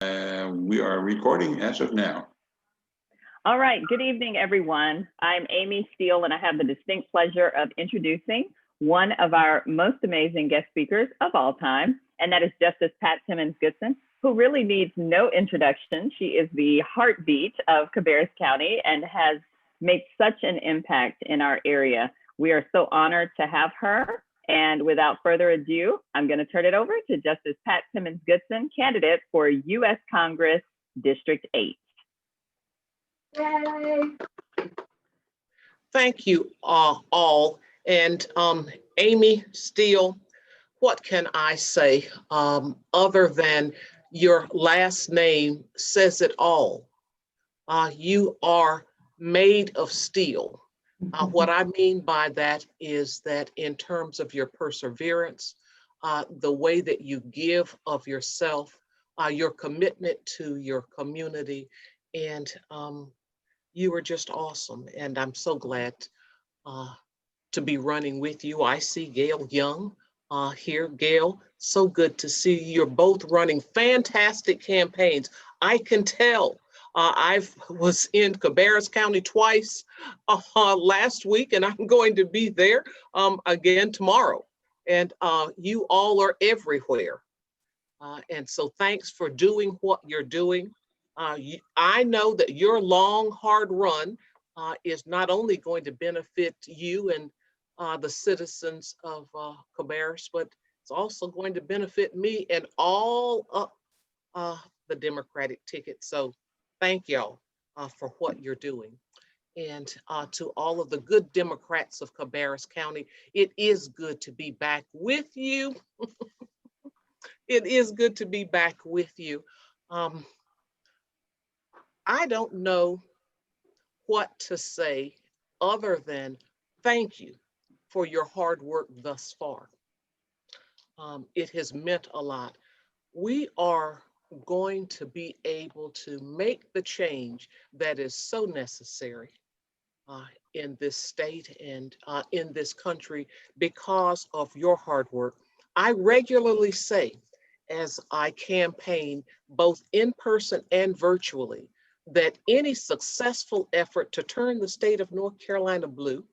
We are recording as of now. All right, good evening, everyone. I'm Amy Steele, and I have the distinct pleasure of introducing one of our most amazing guest speakers of all time, and that is Justice Pat Timmons Goodson, who really needs no introduction. She is the heartbeat of Cabarrus County and has made such an impact in our area. We are so honored to have her. And without further ado, I'm going to turn it over to Justice Pat Timmons Goodson, candidate for U.S. Congress District 8. Yay. Thank you all. And Amy Steele, what can I say other than your last name says it all. You are made of steel. What I mean by that is that in terms of your perseverance, the way that you give of yourself, your commitment to your community, and you are just awesome. And I'm so glad to be running with you. I see Gail Young here. Gail, so good to see you. You're both running fantastic campaigns. I can tell. I was in Cabarrus County twice last week, and I'm going to be there again tomorrow. And you all are everywhere. And so thanks for doing what you're doing. I know that your long, hard run is not only going to benefit you and the citizens of Cabarrus, but it's also going to benefit me and all of the Democratic ticket. So thank y'all for what you're doing. And to all of the good Democrats of Cabarrus County, it is good to be back with you. It is good to be back with you. I don't know what to say other than thank you for your hard work thus far. It has meant a lot. We are going to be able to make the change that is so necessary in this state and in this country because of your hard work. I regularly say, as I campaign both in person and virtually, that any successful effort to turn the state of North Carolina blue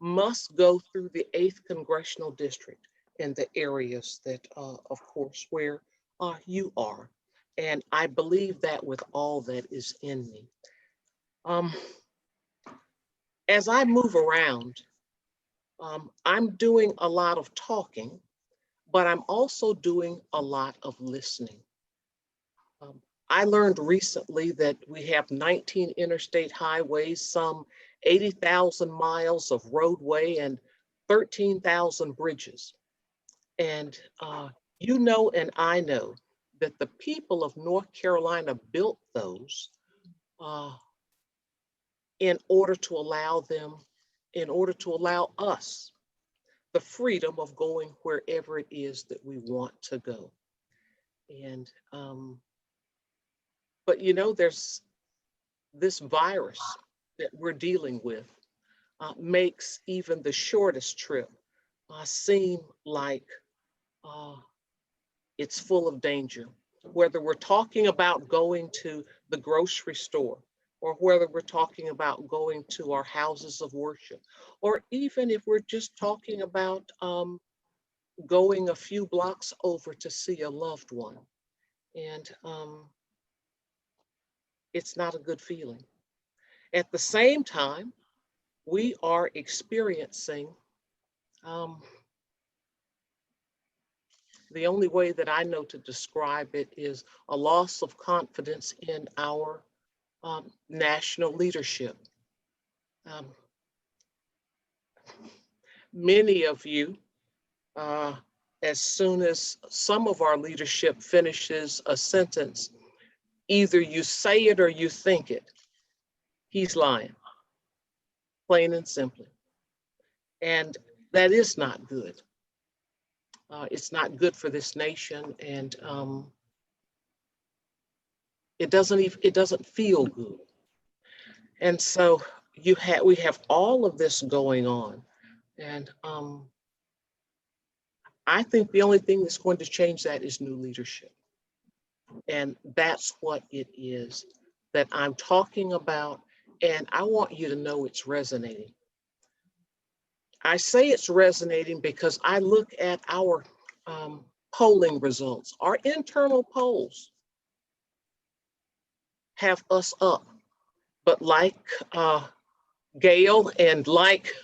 must go through the 8th Congressional District in the areas that, of course, where you are. And I believe that with all that is in me. As I move around, I'm doing a lot of talking, but I'm also doing a lot of listening. I learned recently that we have 19 interstate highways, some 80,000 miles of roadway, and 13,000 bridges. And you know and I know that the people of North Carolina built those in order to allow us the freedom of going wherever it is that we want to go. And but you know, there's this virus that we're dealing with makes even the shortest trip seem like it's full of danger. Whether we're talking about going to the grocery store, or whether we're talking about going to our houses of worship, or even if we're just talking about going a few blocks over to see a loved one. And it's not a good feeling. At the same time, we are experiencing the only way that I know to describe it is a loss of confidence in our national leadership. Many of you, as soon as some of our leadership finishes a sentence, either you say it or you think it. He's lying, plain and simply. And that is not good. It's not good for this nation, and it doesn't feel good. And so we have all of this going on, and I think the only thing that's going to change that is new leadership. And that's what it is that I'm talking about. And I want you to know it's resonating. I say it's resonating because I look at our polling results. Our internal polls have us up. But like Gail and like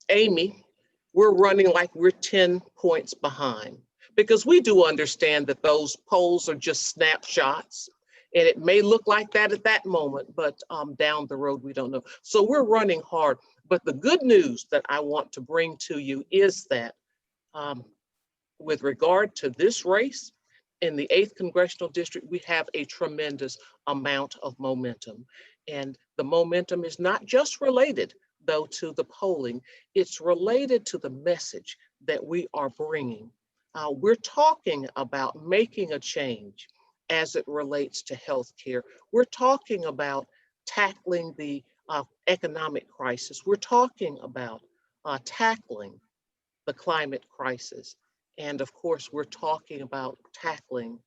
Amy, we're running like we're 10 points behind, because we do understand that those polls are just snapshots, and it may look like that at that moment, but down the road, we don't know. So we're running hard. But the good news that I want to bring to you is that with regard to this race in the 8th Congressional District, we have a tremendous amount of momentum. And the momentum is not just related, though, to the polling, it's related to the message that we are bringing. We're talking about making a change as it relates to healthcare. We're talking about tackling the economic crisis. We're talking about tackling the climate crisis. And of course, we're talking about tackling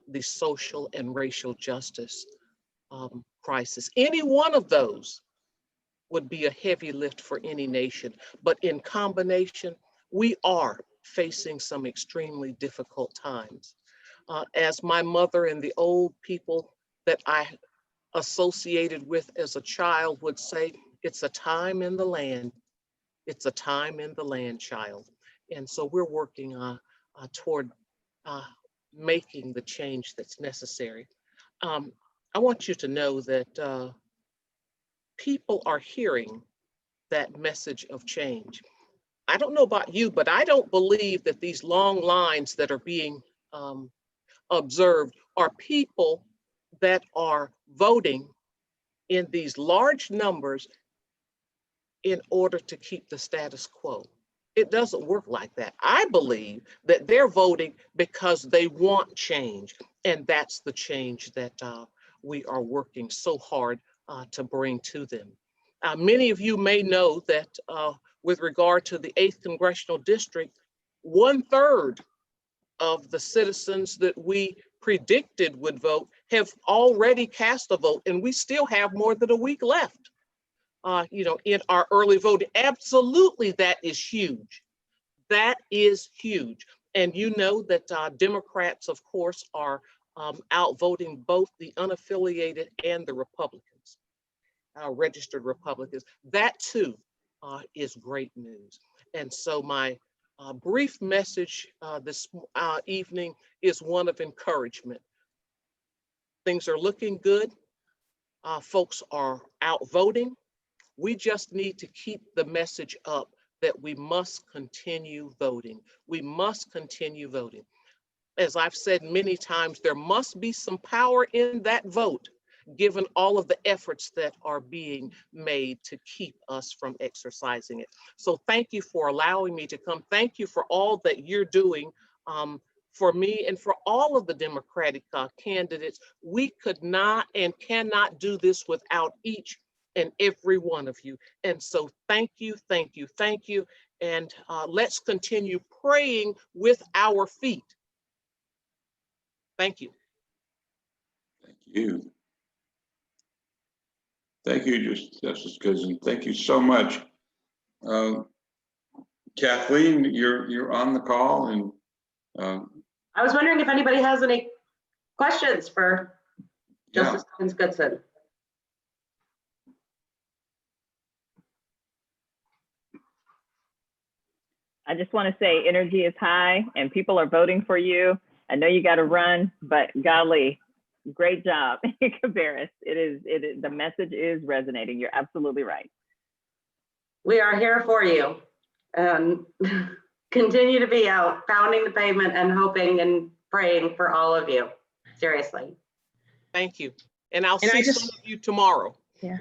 the social and racial justice crisis. Any one of those would be a heavy lift for any nation, but in combination, we are facing some extremely difficult times. As my mother and the old people that I associated with as a child would say, it's a time in the land. It's a time in the land, child. And so we're working toward making the change that's necessary. I want you to know that people are hearing that message of change. I don't know about you, but I don't believe that these long lines that are being observed are people that are voting in these large numbers in order to keep the status quo. It doesn't work like that. I believe that they're voting because they want change, and that's the change that we are working so hard to bring to them. Many of you may know that with regard to the 8th Congressional District, 1/3 of the citizens that we predicted would vote have already cast a vote, and we still have more than a week left. In our early voting. Absolutely, that is huge. That is huge. And you know that Democrats, of course, are outvoting both the unaffiliated and the Republicans, registered Republicans. That too is great news. And so my brief message this evening is one of encouragement. Things are looking good. Folks are out voting. We just need to keep the message up that we must continue voting. We must continue voting. As I've said many times, there must be some power in that vote, given all of the efforts that are being made to keep us from exercising it. So thank you for allowing me to come. Thank you for all that you're doing for me and for all of the Democratic candidates. We could not and cannot do this without each and every one of you. And so thank you, thank you, thank you. And let's continue praying with our feet. Thank you. Thank you. Thank you, Justice Cousin. Thank you so much. Kathleen, you're on the call, and I was wondering if anybody has any questions for Justice Goodson. I just want to say energy is high and people are voting for you. I know you got to run, but golly, great job, Cabarrus. It is, the message is resonating. You're absolutely right. We are here for you. Continue to be out, pounding the pavement and hoping and praying for all of you. Seriously. Thank you. And I'll see some of you tomorrow. Yeah.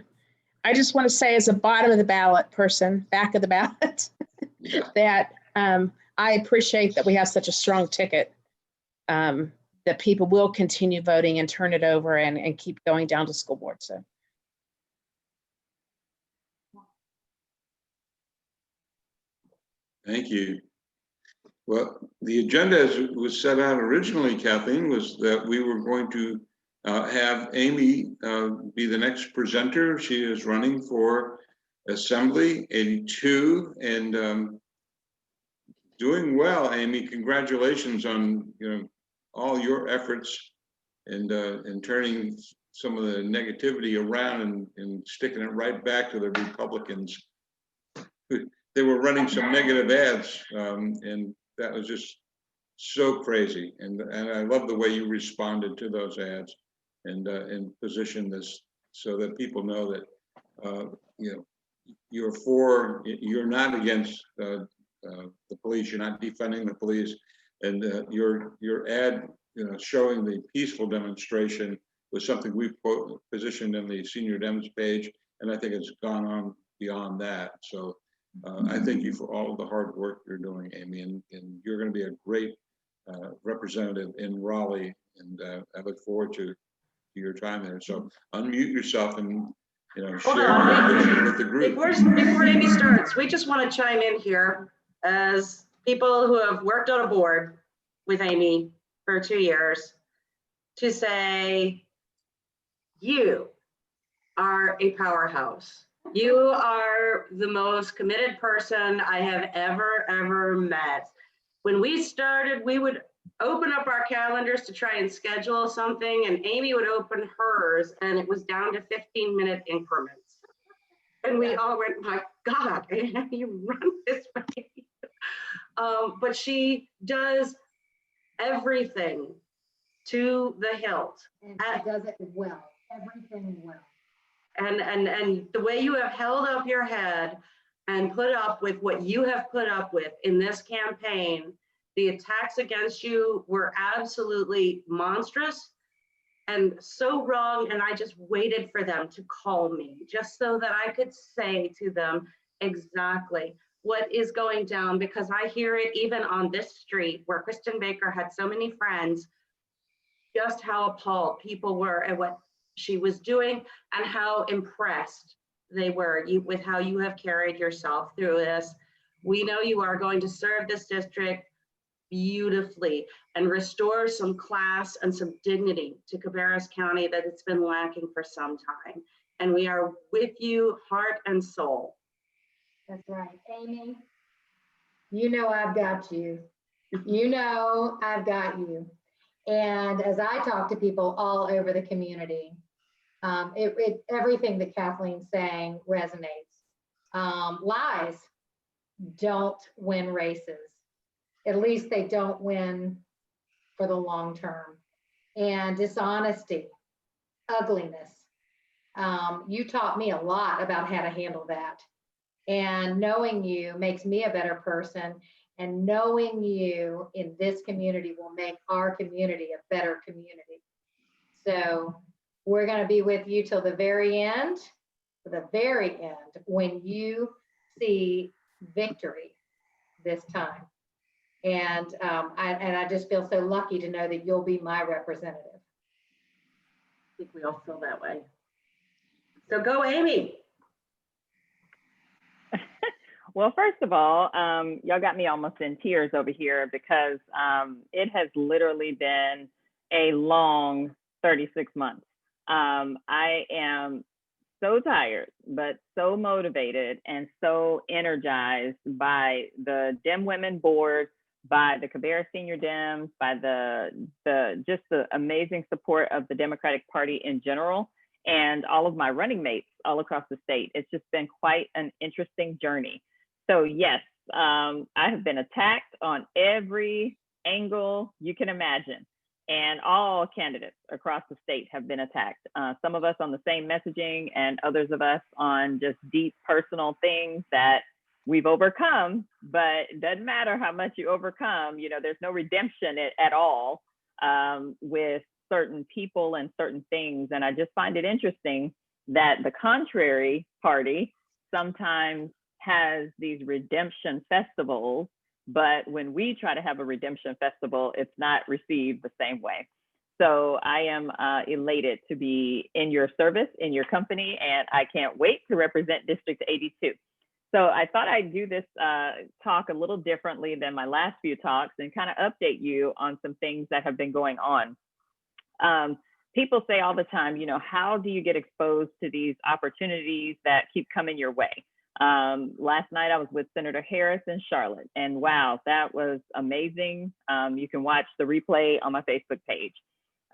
I just want to say, as a bottom of the ballot person, back of the ballot, that I appreciate that we have such a strong ticket, that people will continue voting and turn it over and keep going down to school board. So. Thank you. Well, the agenda as it was set out originally, Kathleen, was that we were going to have Amy be the next presenter. She is running for Assembly 82 and doing well, Amy. Congratulations on all your efforts and turning some of the negativity around and sticking it right back to the Republicans. They were running some negative ads, and that was just so crazy. And I love the way you responded to those ads and positioned this so that people know that you're not against the police, you're not defunding the police, and your ad showing the peaceful demonstration was something we positioned in the Senior Dems page, and I think it's gone on beyond that. So I thank you for all the hard work you're doing, Amy, and you're going to be a great representative in Raleigh, and I look forward to your time there. So unmute yourself and share your vision with the group. Before Amy starts, we just want to chime in here as people who have worked on a board with Amy for 2 years to say, you are a powerhouse. You are the most committed person I have ever met. When we started, we would open up our calendars to try and schedule something, and Amy would open hers, and it was down to 15-minute increments. And we all went, my God, how do you run this way? But she does everything to the hilt. And she does it well, everything well. And the way you have held up your head and put up with what you have put up with in this campaign, the attacks against you were absolutely monstrous and so wrong. And I just waited for them to call me just so that I could say to them exactly what is going down, because I hear it even on this street where Kristen Baker had so many friends, just how appalled people were at what she was doing and how impressed they were with how you have carried yourself through this. We know you are going to serve this district beautifully and restore some class and some dignity to Cabarrus County that it's been lacking for some time. And we are with you, heart and soul. That's right. Amy, you know I've got you. You know I've got you. And as I talk to people all over the community, everything that Kathleen's saying resonates. Lies don't win races. At least they don't win for the long term. And dishonesty, ugliness. You taught me a lot about how to handle that. And knowing you makes me a better person. And knowing you in this community will make our community a better community. So we're going to be with you till the very end, when you see victory this time. And I just feel so lucky to know that you'll be my representative. I think we all feel that way. So go, Amy. Well, first of all, y'all got me almost in tears over here because it has literally been a long 36 months. I am so tired, but so motivated and so energized by the Dem Women Board, by the Cabarrus Senior Dems, by just the amazing support of the Democratic Party in general, and all of my running mates all across the state. It's just been quite an interesting journey. So yes, I have been attacked on every angle you can imagine, and all candidates across the state have been attacked. Some of us on the same messaging and others of us on just deep personal things that we've overcome, but it doesn't matter how much you overcome, there's no redemption at all with certain people and certain things. And I just find it interesting that the contrary party sometimes has these redemption festivals, but when we try to have a redemption festival, it's not received the same way. So I am elated to be in your service, in your company, and I can't wait to represent District 82. So I thought I'd do this talk a little differently than my last few talks and kind of update you on some things that have been going on. People say all the time, you know, how do you get exposed to these opportunities that keep coming your way? Last night I was with Senator Harris in Charlotte, and wow, that was amazing. You can watch the replay on my Facebook page.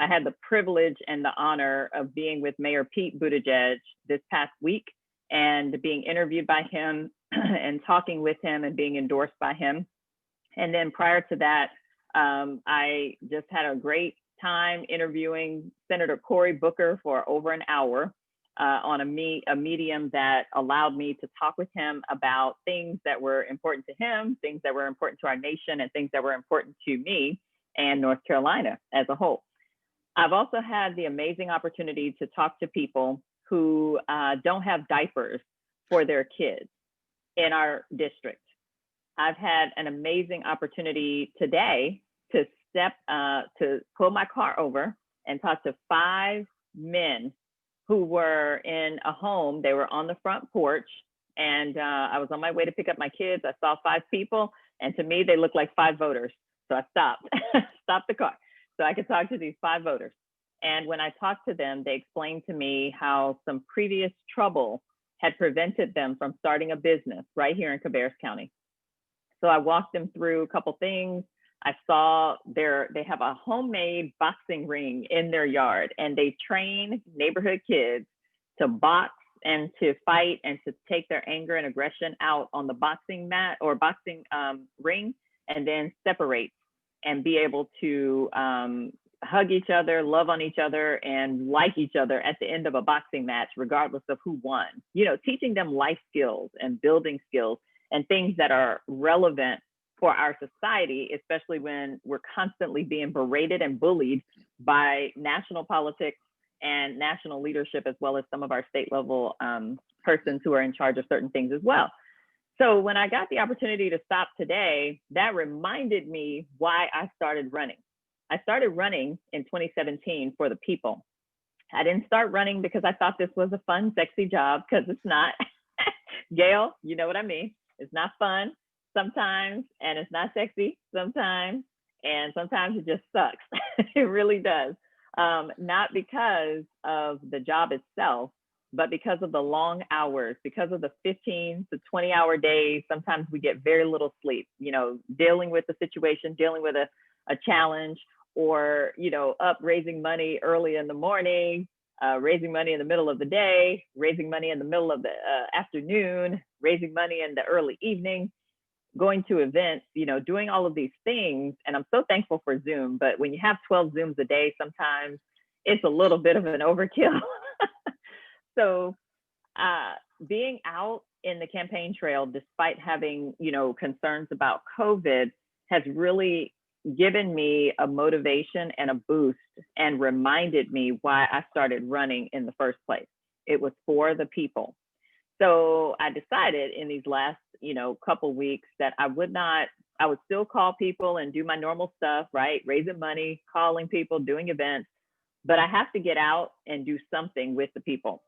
I had the privilege and the honor of being with Mayor Pete Buttigieg this past week and being interviewed by him and talking with him and being endorsed by him. And then prior to that, I just had a great time interviewing Senator Cory Booker for over an hour on a medium that allowed me to talk with him about things that were important to him, things that were important to our nation, and things that were important to me and North Carolina as a whole. I've also had the amazing opportunity to talk to people who don't have diapers for their kids in our district. I've had an amazing opportunity today to pull my car over and talk to 5 men who were in a home. They were on the front porch, and I was on my way to pick up my kids. I saw 5 people, and to me, they looked like 5 voters. So I stopped the car so I could talk to these 5 voters. And when I talked to them, they explained to me how some previous trouble had prevented them from starting a business right here in Cabarrus County. So I walked them through a couple things. I saw they have a homemade boxing ring in their yard, and they train neighborhood kids to box and to fight and to take their anger and aggression out on the boxing mat or boxing ring, and then separate and be able to hug each other, love on each other, and like each other at the end of a boxing match, regardless of who won. You know, teaching them life skills and building skills and things that are relevant for our society, especially when we're constantly being berated and bullied by national politics and national leadership, as well as some of our state level persons who are in charge of certain things as well. So when I got the opportunity to stop today, that reminded me why I started running. I started running in 2017 for the people. I didn't start running because I thought this was a fun, sexy job, because it's not. Gail, you know what I mean? It's not fun sometimes, and it's not sexy sometimes, and sometimes it just sucks. It really does. Not because of the job itself, but because of the long hours, because of the 15 to 20 hour days. Sometimes we get very little sleep, you know, dealing with the situation, dealing with a challenge, or, you know, up raising money early in the morning, raising money in the middle of the day, raising money in the middle of the afternoon, raising money in the early evening, going to events, you know, doing all of these things. And I'm so thankful for Zoom, but when you have 12 Zooms a day, sometimes it's a little bit of an overkill. So being out in the campaign trail, despite having, you know, concerns about COVID, has really given me a motivation and a boost and reminded me why I started running in the first place. It was for the people. So I decided in these last, you know, couple weeks that I would still call people and do my normal stuff, right? Raising money, calling people, doing events, but I have to get out and do something with the people.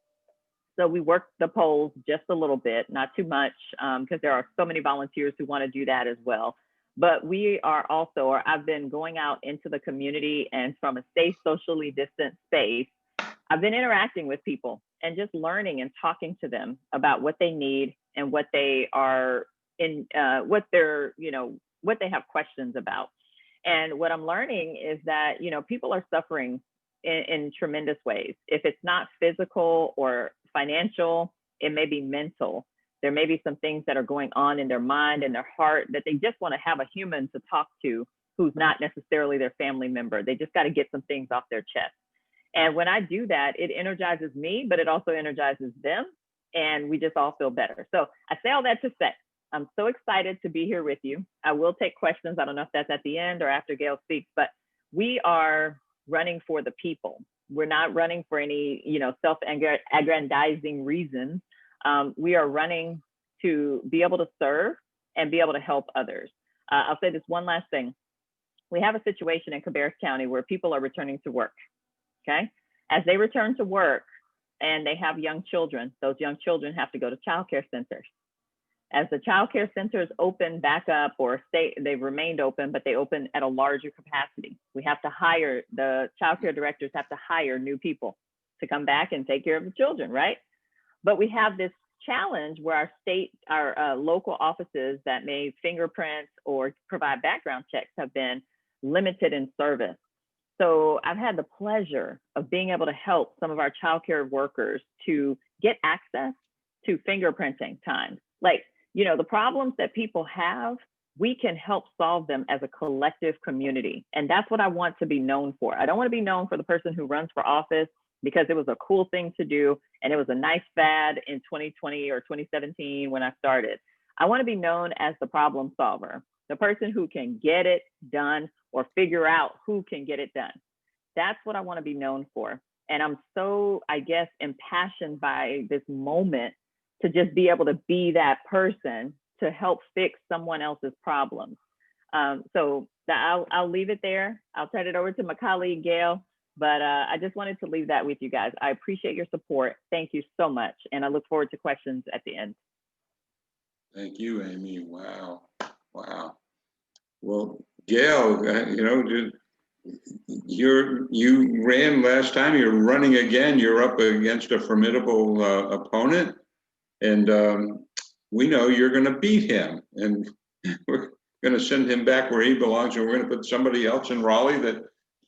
So we worked the polls just a little bit, not too much, because there are so many volunteers who want to do that as well. But we are also, or I've been going out into the community, and from a safe, socially distant space, I've been interacting with people and just learning and talking to them about what they need and what they are in, what they're, you know, what they have questions about. And what I'm learning is that, you know, people are suffering in tremendous ways. If it's not physical or financial, it may be mental. There may be some things that are going on in their mind and their heart that they just want to have a human to talk to who's not necessarily their family member. They just got to get some things off their chest. And when I do that, it energizes me, but it also energizes them, and we just all feel better. So I say all that to say, I'm so excited to be here with you. I will take questions. I don't know if that's at the end or after Gail speaks, but we are running for the people. We're not running for any, you know, self-aggrandizing reasons. We are running to be able to serve and be able to help others. I'll say this one last thing. We have a situation in Cabarrus County where people are returning to work, okay? As they return to work and they have young children, those young children have to go to childcare centers. As the child care centers open back up or they've remained open, but they open at a larger capacity. We have to hire, the child care directors have to hire new people to come back and take care of the children, right? But we have this challenge where our local offices that may fingerprints or provide background checks have been limited in service. So I've had the pleasure of being able to help some of our child care workers to get access to fingerprinting time. Like, you know, the problems that people have, we can help solve them as a collective community. And that's what I want to be known for. I don't want to be known for the person who runs for office because it was a cool thing to do and it was a nice fad in 2020 or 2017 when I started. I want to be known as the problem solver, the person who can get it done or figure out who can get it done. That's what I want to be known for. And I'm so, I guess, impassioned by this moment to just be able to be that person to help fix someone else's problems. So I'll leave it there. I'll turn it over to my colleague, Gail, but I just wanted to leave that with you guys. I appreciate your support. Thank you so much. And I look forward to questions at the end. Thank you, Amy. Wow. Wow. Well, Gail, you know, you ran last time, you're running again. You're up against a formidable opponent. And we know you're going to beat him, and we're going to send him back where he belongs, and we're going to put somebody else in Raleigh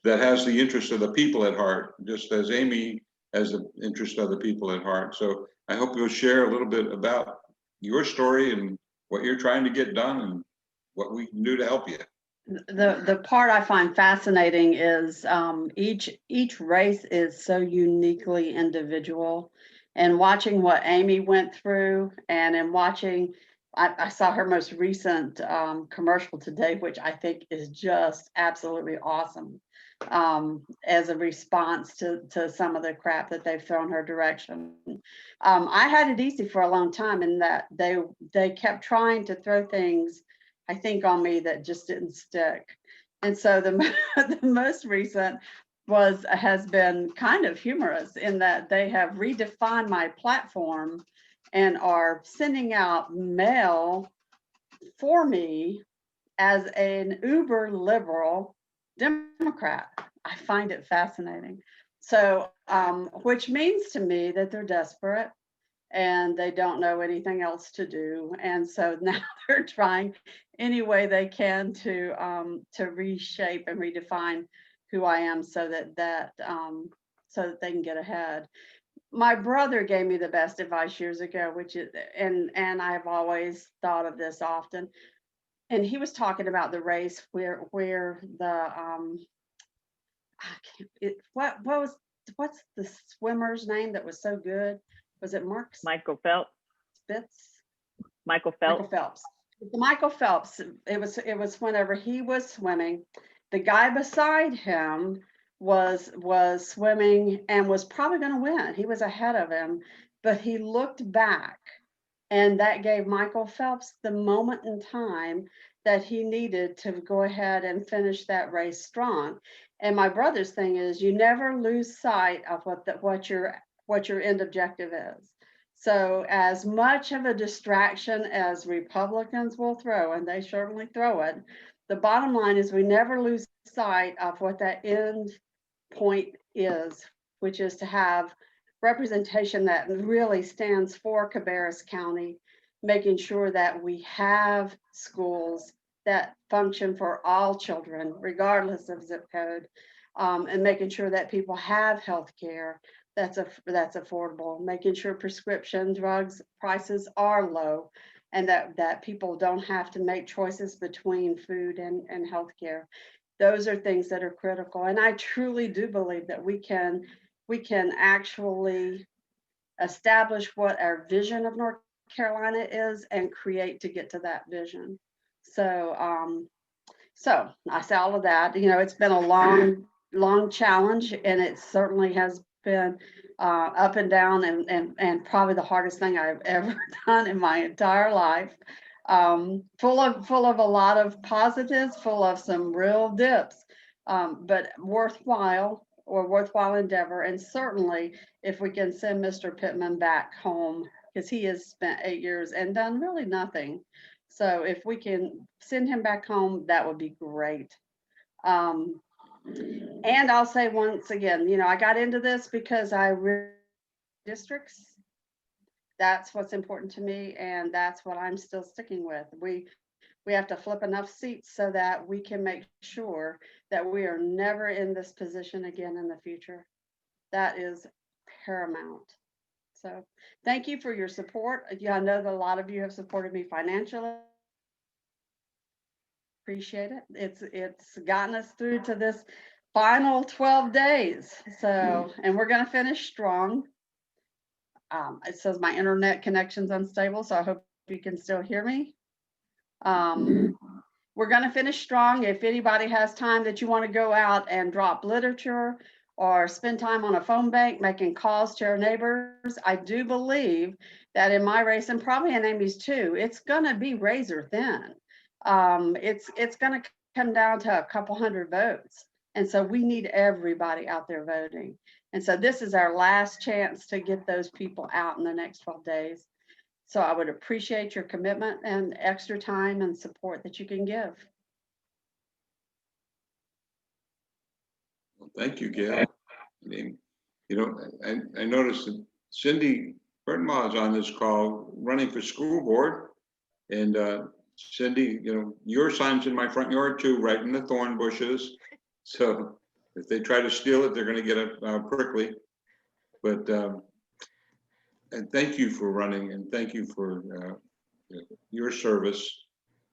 that has the interest of the people at heart, just as Amy has the interest of the people at heart. So I hope you'll share a little bit about your story and what you're trying to get done and what we can do to help you. The part I find fascinating is each race is so uniquely individual. And watching what Amy went through, and in watching, I saw her most recent commercial today, which I think is just absolutely awesome, as a response to some of the crap that they've thrown her direction. I had it easy for a long time in that they kept trying to throw things, I think, on me that just didn't stick. And so the most recent has been kind of humorous in that they have redefined my platform and are sending out mail for me as an uber liberal Democrat. I find it fascinating. So, which means to me that they're desperate and they don't know anything else to do. And so now they're trying any way they can to reshape and redefine who I am so that they can get ahead. My brother gave me the best advice years ago, which is, and I've always thought of this often. And he was talking about the race where the what's the swimmer's name that was so good? Was it Michael Phelps. Spitz? Michael Phelps. Michael Phelps. Michael Phelps. It was whenever he was swimming, the guy beside him was swimming and was probably going to win. He was ahead of him, but he looked back, and that gave Michael Phelps the moment in time that he needed to go ahead and finish that race strong. And my brother's thing is, you never lose sight of what your end objective is. So as much of a distraction as Republicans will throw, and they certainly throw it, the bottom line is we never lose sight of what that end point is, which is to have representation that really stands for Cabarrus County, making sure that we have schools that function for all children, regardless of zip code, and making sure that people have health care that's affordable, making sure prescription drugs prices are low, and that people don't have to make choices between food and healthcare. Those are things that are critical. And I truly do believe that we can actually establish what our vision of North Carolina is and create to get to that vision. So I say all of that. You know, it's been a long challenge, and it certainly has been up and down, and probably the hardest thing I've ever done in my entire life. Full of a lot of positives, full of some real dips, but worthwhile endeavor. And certainly, if we can send Mr. Pittman back home because he has spent 8 years and done really nothing. So if we can send him back home, that would be great. And I'll say once again, you know, I got into this because districts. That's what's important to me, and that's what I'm still sticking with. We have to flip enough seats so that we can make sure that we are never in this position again in the future. That is paramount. So thank you for your support. Yeah, I know that a lot of you have supported me financially. Appreciate it. It's gotten us through to this final 12 days. So, and we're going to finish strong. It says my internet connection's unstable, so I hope you can still hear me. We're going to finish strong. If anybody has time that you want to go out and drop literature or spend time on a phone bank making calls to our neighbors, I do believe that in my race, and probably in Amy's too, it's going to be razor thin. It's going to come down to a couple hundred votes. And so we need everybody out there voting. And so this is our last chance to get those people out in the next 12 days. So I would appreciate your commitment and extra time and support that you can give. Well, thank you, Gail. I mean, you know, I noticed that Cindy Burtonmaw is on this call running for school board. And Cindy, you know, your sign's in my front yard too, right in the thorn bushes. So if they try to steal it, they're going to get a prickly. But and thank you for running, and thank you for your service,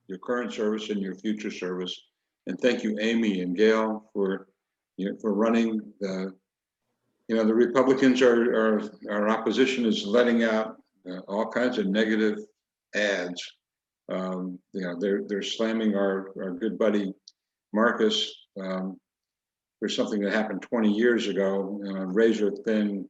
your current service, and your future service. And thank you, Amy and Gail, for for running. The Republicans our opposition is letting out all kinds of negative ads. They're slamming our good buddy Marcus for something that happened 20 years ago, razor thin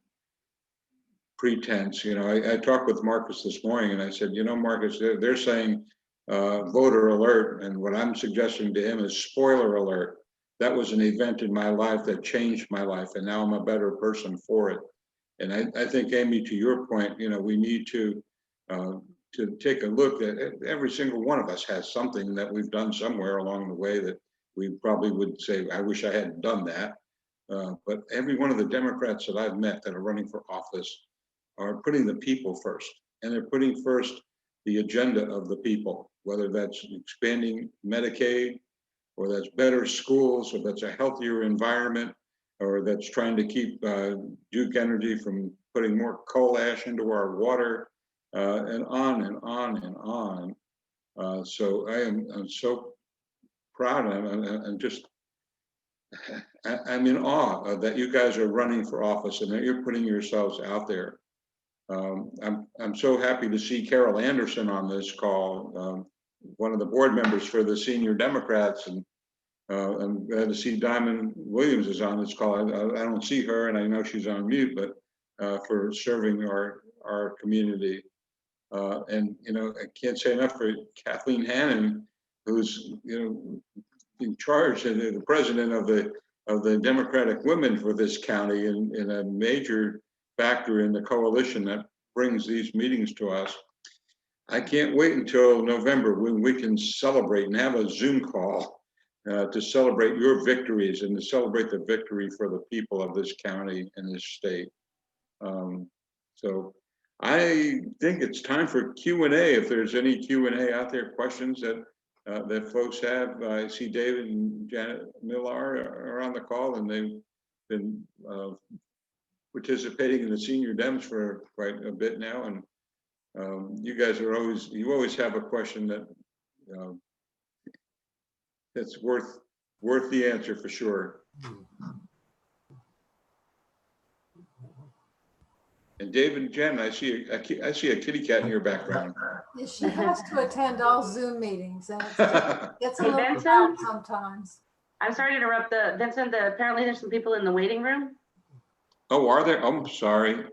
pretense. I talked with Marcus this morning and I said, Marcus, they're saying voter alert, and what I'm suggesting to him is spoiler alert. That was an event in my life that changed my life, and now I'm a better person for it. And I think, Amy, to your point, we need to take a look at every single one of us has something that we've done somewhere along the way that we probably would say, I wish I hadn't done that. But every one of the Democrats that I've met that are running for office are putting the people first, and they're putting first the agenda of the people, whether that's expanding Medicaid, or that's better schools, or that's a healthier environment, or that's trying to keep Duke Energy from putting more coal ash into our water, and on and on and on. So I'm so proud. I'm in awe that you guys are running for office and that you're putting yourselves out there. I'm so happy to see Carol Anderson on this call, one of the board members for the senior Democrats, and I'm glad to see Diamond Williams is on this call. I don't see her, and I know she's on mute, but for serving our community. And I can't say enough for Kathleen Hannon, who's in charge and the president of the Democratic Women for this county, and a major factor in the coalition that brings these meetings to us. I can't wait until November when we can celebrate and have a Zoom call to celebrate your victories and to celebrate the victory for the people of this county and this state. So I think it's time for Q&A. If there's any Q&A out there, questions that folks have. I see David and Janet Millar are on the call, and they've been participating in the senior Dems for quite a bit now. And you guys you always have a question that that's worth the answer for sure. And David and Jen, I see a kitty cat in your background. Yeah, she has to attend all Zoom meetings, and it's a Hey, little Vincent? hard sometimes. I'm sorry to interrupt Vincent, apparently there's some people in the waiting room. Oh, are there? I'm sorry.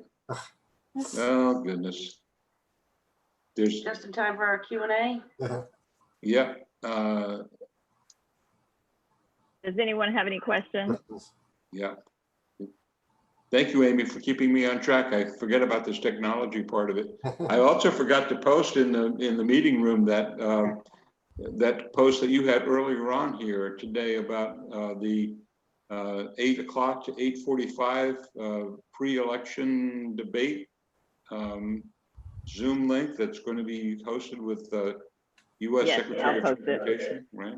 Oh, goodness. There's, Just in time for our Q&A. yeah. Does anyone have any questions? Yeah. Thank you, Amy, for keeping me on track. I forget about this technology part of it. I also forgot to post in the meeting room that that post that you had earlier on here today about the 8 o'clock to 8:45 pre-election debate Zoom link that's going to be hosted with U.S. Yes, Secretary I'll of post it. Transportation, right?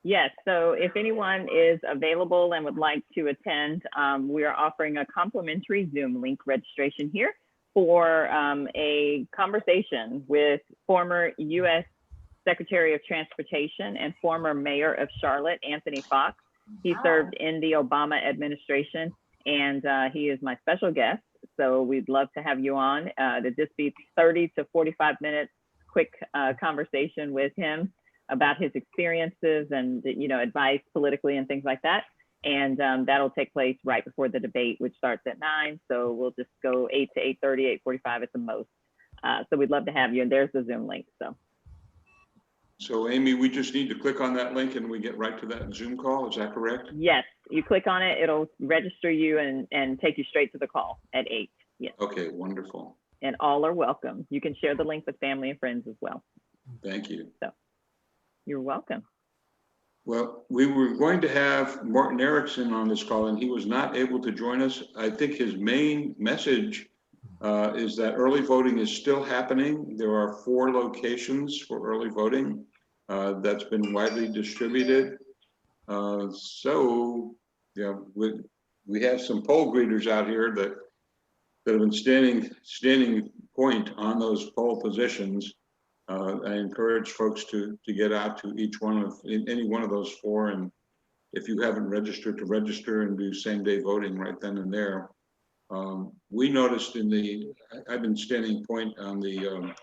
Yes, so if anyone is available and would like to attend, we are offering a complimentary Zoom link registration here for a conversation with former U.S. Secretary of Transportation and former Mayor of Charlotte, Anthony Fox. He served in the Obama administration, and he is my special guest. So we'd love to have you on to just be 30 to 45 minutes, quick conversation with him about his experiences and, you know, advice politically and things like that. And that'll take place right before the debate, which starts at 9. So we'll just go 8 to 8:30, 8:45 at the most. So we'd love to have you. And there's the Zoom link. So Amy, we just need to click on that link and we get right to that Zoom call. Is that correct? Yes, you click on it, it'll register you and take you straight to the call at 8. Yes. Okay, wonderful. And all are welcome. You can share the link with family and friends as well. Thank you. So you're welcome. Well, we were going to have Martin Erickson on this call and he was not able to join us. I think his main message is that early voting is still happening. There are 4 locations for early voting that's been widely distributed. So, yeah, we have some poll greeters out here that have been standing point on those poll positions. I encourage folks to get out to each one of any one of those 4, and if you haven't registered, to register and do same-day voting right then and there. We noticed I've been standing point on the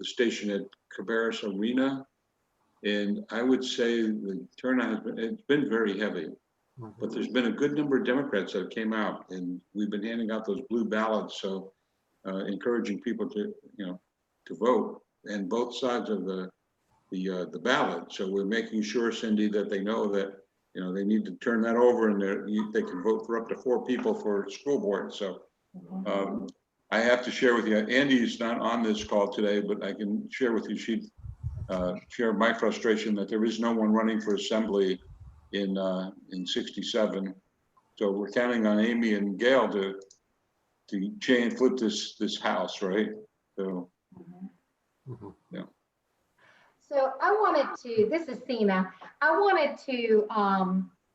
station at Cabarrus Arena, and I would say the turnout it's been very heavy. But there's been a good number of Democrats that came out, and we've been handing out those blue ballots, so encouraging people to to vote, and both sides of the ballot. So we're making sure, Cindy, that they know that they need to turn that over, and they can vote for up to 4 people for school board. So I have to share with you, Andy's not on this call today, but I can share with you, she'd share my frustration that there is no one running for assembly in 67. So we're counting on Amy and Gail to flip this house, right? So yeah. So I wanted to, this is Sina, I wanted to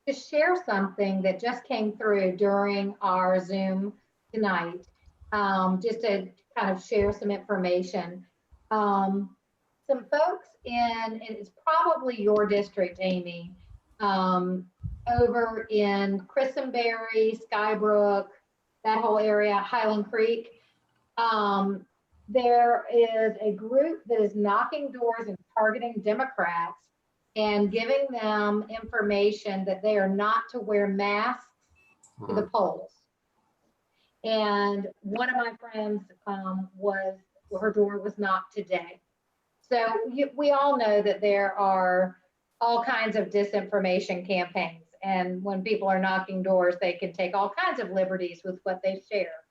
just share something that just came through during our Zoom tonight, just to kind of share some information. Some folks and it's probably your district, Amy, over in Christenberry, Skybrook, that whole area, Highland Creek. There is a group that is knocking doors and targeting Democrats and giving them information that they are not to wear masks to the polls. And one of my friends her door was knocked today. So we all know that there are all kinds of disinformation campaigns. And when people are knocking doors, they can take all kinds of liberties with what they share.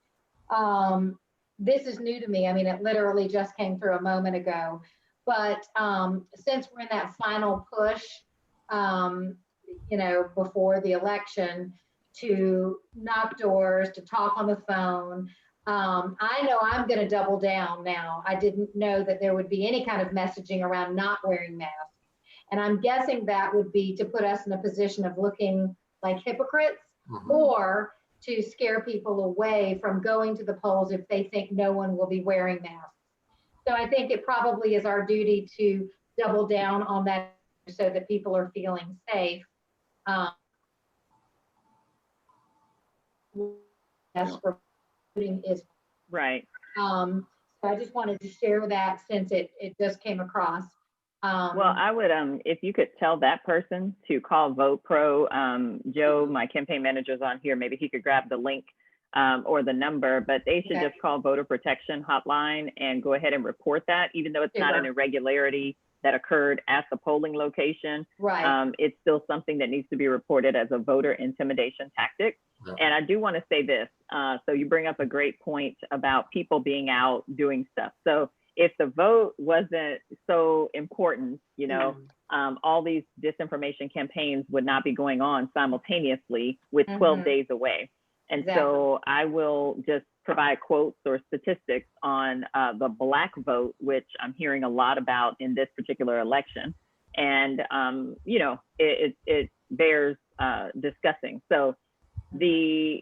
This is new to me. I mean, it literally just came through a moment ago. But since we're in that final push, before the election, to knock doors, to talk on the phone, I know I'm going to double down now. I didn't know that there would be any kind of messaging around not wearing masks. And I'm guessing that would be to put us in a position of looking like hypocrites, or to scare people away from going to the polls if they think no one will be wearing masks. So I think it probably is our duty to double down on that so that people are feeling safe. Yes, for voting is right. So I just wanted to share that since it just came across. Well, I would, if you could tell that person to call Vote Pro. Joe, my campaign manager's on here. Maybe he could grab the link or the number, but they should just call Voter Protection Hotline and go ahead and report that, even though it's not an irregularity that occurred at the polling location. Right. It's still something that needs to be reported as a voter intimidation tactic. And I do want to say this. So you bring up a great point about people being out doing stuff. So if the vote wasn't so important, you know, all these disinformation campaigns would not be going on simultaneously with 12 days away. And so I will just provide quotes or statistics on the Black vote, which I'm hearing a lot about in this particular election. And, you know, it bears discussing. So the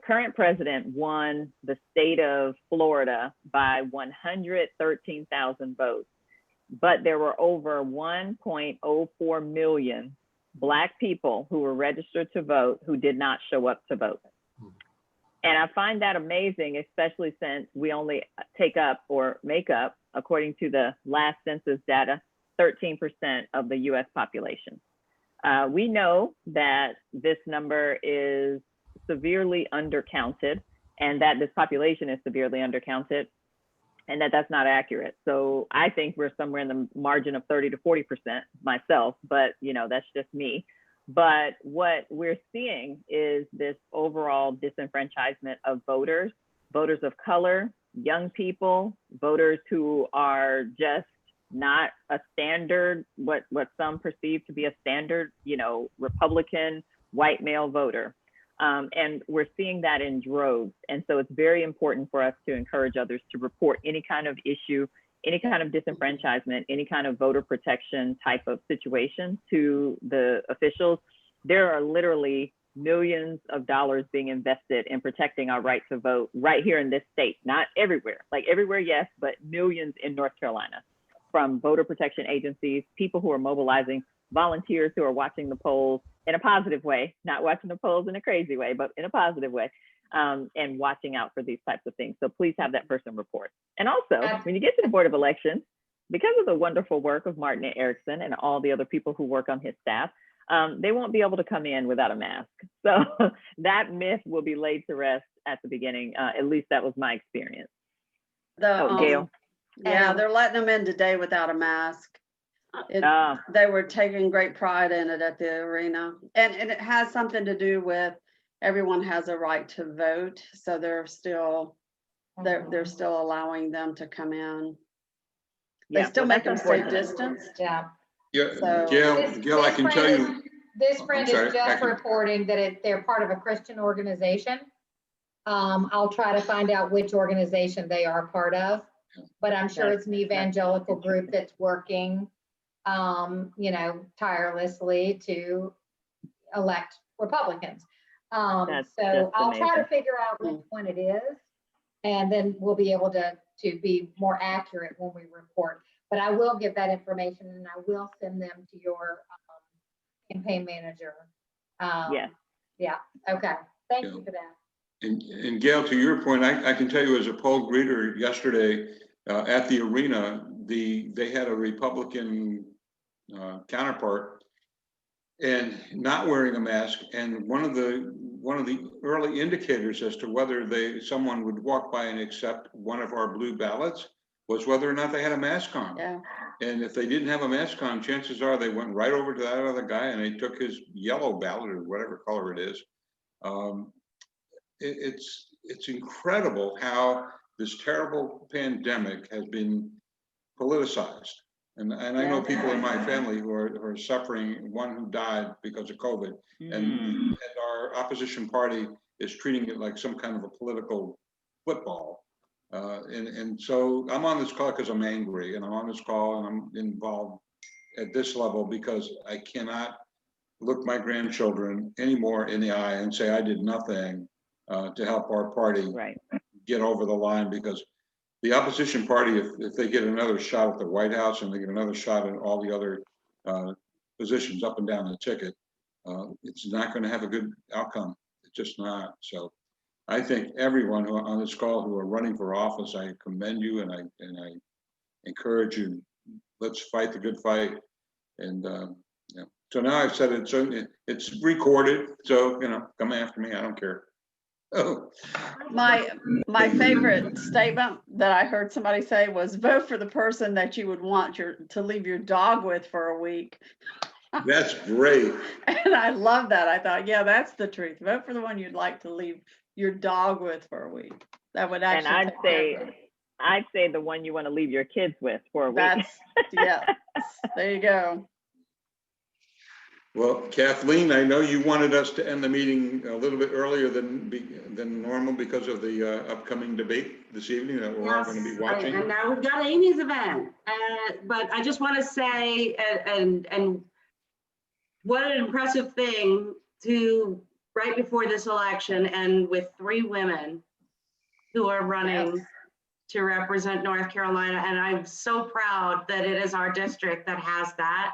current president won the state of Florida by 113,000 votes, but there were over 1.04 million Black people who were registered to vote who did not show up to vote. And I find that amazing, especially since we only take up or make up, according to the last census data, 13% of the US population. We know that this number is severely undercounted and that this population is severely undercounted and that that's not accurate. So I think we're somewhere in the margin of 30 to 40% myself, but you know, that's just me. But what we're seeing is this overall disenfranchisement of voters, voters of color, young people, voters who are just not a standard, what some perceive to be a standard, you know, Republican white male voter. And we're seeing that in droves. And so it's very important for us to encourage others to report any kind of issue, any kind of disenfranchisement, any kind of voter protection type of situation to the officials. There are literally millions of dollars being invested in protecting our right to vote right here in this state, not everywhere. Like everywhere, yes, but millions in North Carolina, from voter protection agencies, people who are mobilizing, volunteers who are watching the polls in a positive way, not watching the polls in a crazy way, but in a positive way, and watching out for these types of things. So please have that person report. And also, when you get to the Board of Elections, because of the wonderful work of Martin Erickson and all the other people who work on his staff, they won't be able to come in without a mask. So that myth will be laid to rest at the beginning. At least that was my experience. Gail. Yeah, they're letting them in today without a mask. They were taking great pride in it at the arena. And it has something to do with everyone has a right to vote. So they're still allowing them to come in. They still make them stay distance. Yeah. Yeah, So- Gail, I can tell you. This friend sorry, is just reporting that they're part of a Christian organization. I'll try to find out which organization they are part of, but I'm sure it's an evangelical group that's working, you know, tirelessly to elect Republicans. So I'll try to figure out which one it is, and then we'll be able to be more accurate when we report. But I will give that information and I will send them to your campaign manager. Yeah, okay. Thank you for that. And Gail, to your point, I can tell you as a poll greeter yesterday at the arena, they had a Republican counterpart and not wearing a mask. And one of the early indicators as to whether someone would walk by and accept one of our blue ballots was whether or not they had a mask on. Yeah. And if they didn't have a mask on, chances are they went right over to that other guy and they took his yellow ballot or whatever color it is. It's incredible how this terrible pandemic has been politicized. And I know people in my family who are suffering, one who died because of COVID, and our opposition party is treating it like some kind of a political football. And so I'm on this call because I'm angry, and I'm on this call and I'm involved at this level because I cannot look my grandchildren anymore in the eye and say I did nothing to help our party get over the line, because the opposition party, if they get another shot at the White House and they get another shot at all the other positions up and down the ticket, it's not going to have a good outcome. It's just not. So I think everyone who on this call who are running for office, I commend you and I encourage you. Let's fight the good fight. And yeah. So now I've said it. So it's recorded. So come after me. I don't care. Oh. My favorite statement that I heard somebody say was, vote for the person that you would want to leave your dog with for a week. That's great. And I love that. I thought, yeah, that's the truth. Vote for the one you'd like to leave your dog with for a week. That would And actually. I'd say the one you want to leave your kids with for a week. That's, yeah, there you go. Well, Kathleen, I know you wanted us to end the meeting a little bit earlier than normal because of the upcoming debate this evening that we're all going to be watching. And now we've got Amy's event. But I just want to say, and what an impressive thing to right before this election and with 3 women who are running to represent North Carolina. And I'm so proud that it is our district that has that.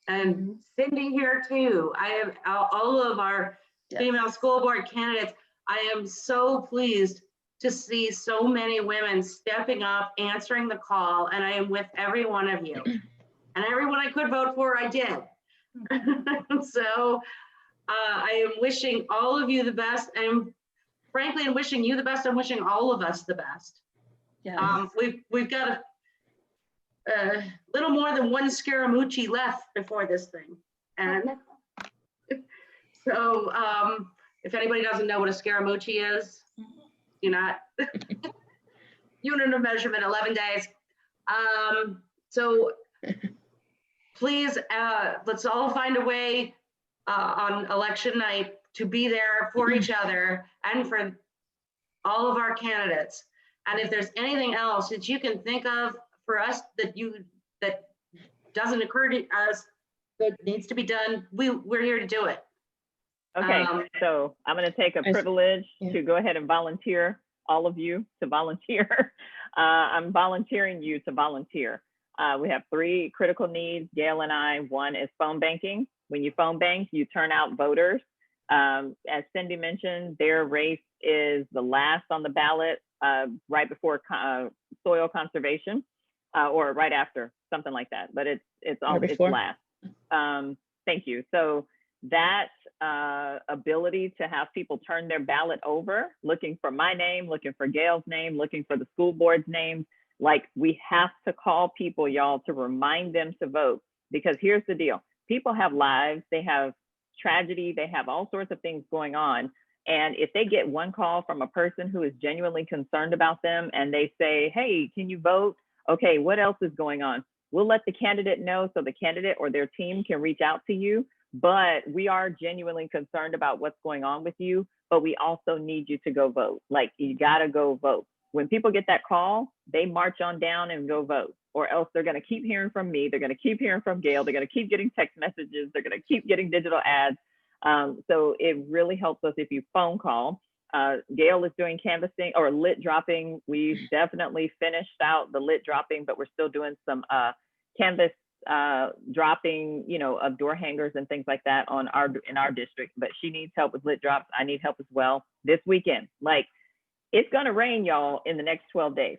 And Cindy here too. I have all of our female school board candidates. I am so pleased to see so many women stepping up, answering the call, and I am with every one of you. And everyone I could vote for, I did. So I am wishing all of you the best, and frankly, I'm wishing you the best. I'm wishing all of us the best. Yeah. We've got a little more than 1 Scaramucci left before this thing. And so if anybody doesn't know what a Scaramucci is, you're not, unit of measurement, 11 days. So please, let's all find a way on election night to be there for each other and for all of our candidates. And if there's anything else that you can think of for us that doesn't occur to us that needs to be done, we're here to do it. Okay, so I'm going to take a privilege to go ahead and volunteer all of you to volunteer. I'm volunteering you to volunteer. We have 3 critical needs, Gail and I. One is phone banking. When you phone bank, you turn out voters. As Cindy mentioned, their race is the last on the ballot, right before soil conservation, or right after, something like that. But it's last. Thank you. So that ability to have people turn their ballot over, looking for my name, looking for Gail's name, looking for the school board's name, like we have to call people, y'all, to remind them to vote. Because here's the deal. People have lives, they have tragedy, they have all sorts of things going on. And if they get one call from a person who is genuinely concerned about them and they say, hey, can you vote? Okay, what else is going on? We'll let the candidate know so the candidate or their team can reach out to you. But we are genuinely concerned about what's going on with you, but we also need you to go vote. Like, you gotta go vote. When people get that call, they march on down and go vote, or else they're gonna keep hearing from me. They're gonna keep hearing from Gail. They're gonna keep getting text messages. They're gonna keep getting digital ads. So it really helps us if you phone call. Gail is doing canvassing or lit dropping. We've definitely finished out the lit dropping, but we're still doing some canvas dropping, of door hangers and things like that in our district. But she needs help with lit drops. I need help as well this weekend. Like, it's gonna rain, y'all, in the next 12 days.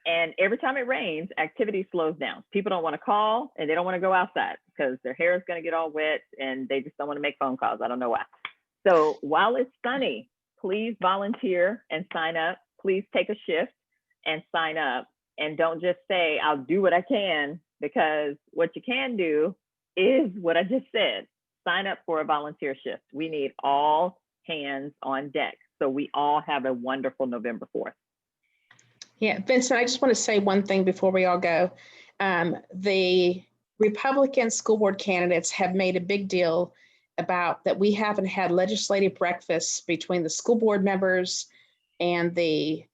And every time it rains, activity slows down. People don't want to call and they don't want to go outside because their hair is going to get all wet and they just don't want to make phone calls. I don't know why. So while it's sunny, please volunteer and sign up. Please take a shift and sign up. And don't just say, I'll do what I can, because what you can do is what I just said. Sign up for a volunteer shift. We need all hands on deck, so we all have a wonderful November 4th. Yeah, Vincent, I just want to say one thing before we all go. The Republican school board candidates have made a big deal about that we haven't had legislative breakfasts between the school board members and the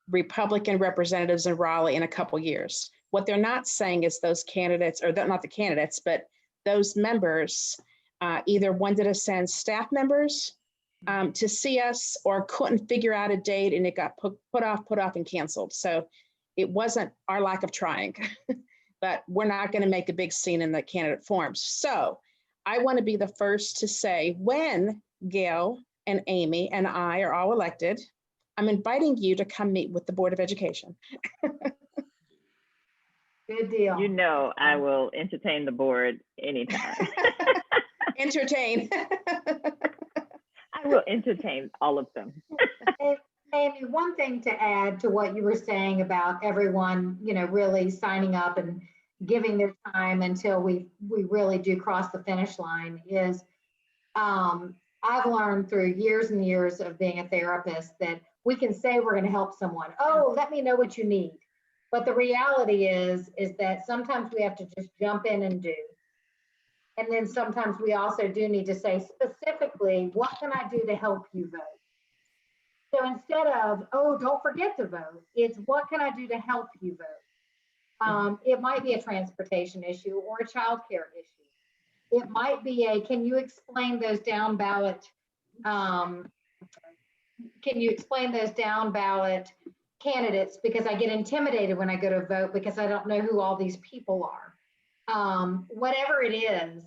Republican representatives in Raleigh in a couple years. What they're not saying is those candidates, or not the candidates, but those members either wanted to send staff members to see us or couldn't figure out a date, and it got put off and canceled. So it wasn't our lack of trying, but we're not going to make a big scene in the candidate forums. So I want to be the first to say, when Gail and Amy and I are all elected, I'm inviting you to come meet with the Board of Education. Good deal. I will entertain the board anytime. Entertain. I will entertain all of them. Amy, one thing to add to what you were saying about everyone, really signing up giving their time until we really do cross the finish line is, I've learned through years and years of being a therapist that we can say we're going to help someone. Oh, let me know what you need. But the reality is that sometimes we have to just jump in and do. And then sometimes we also do need to say specifically, what can I do to help you vote? So instead of, oh, don't forget to vote, it's what can I do to help you vote? It might be a transportation issue or a childcare issue. It might be a, can you explain those down ballot, candidates, because I get intimidated when I go to vote because I don't know who all these people are. Whatever it is,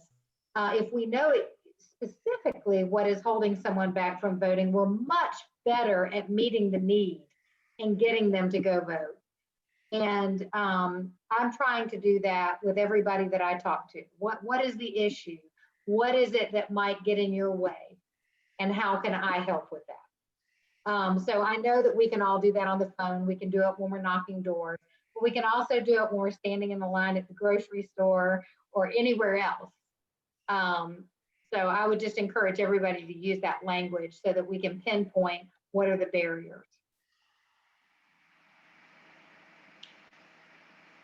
if we know it specifically what is holding someone back from voting, we're much better at meeting the need and getting them to go vote. And I'm trying to do that with everybody that I talk to. What is the issue? What is it that might get in your way? And how can I help with that? So I know that we can all do that on the phone. We can do it when we're knocking doors, but we can also do it when we're standing in the line at the grocery store or anywhere else. So I would just encourage everybody to use that language so that we can pinpoint what are the barriers.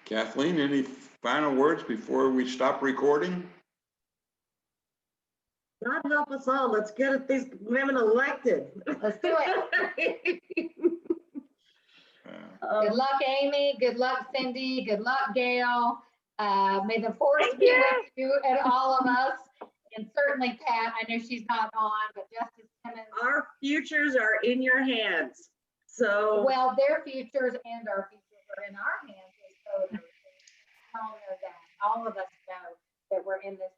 Kathleen, any final words before we stop recording? God help us all. Let's get these women elected. Let's do it. Good luck, Amy. Good luck, Cindy. Good luck, Gail. May the force be with you and all of us. And certainly Pat, I know she's not on, but Justice Simmons. Our futures are in your hands. So. Well, their futures and our futures are in our hands as voters. All know that. All of us know that we're in this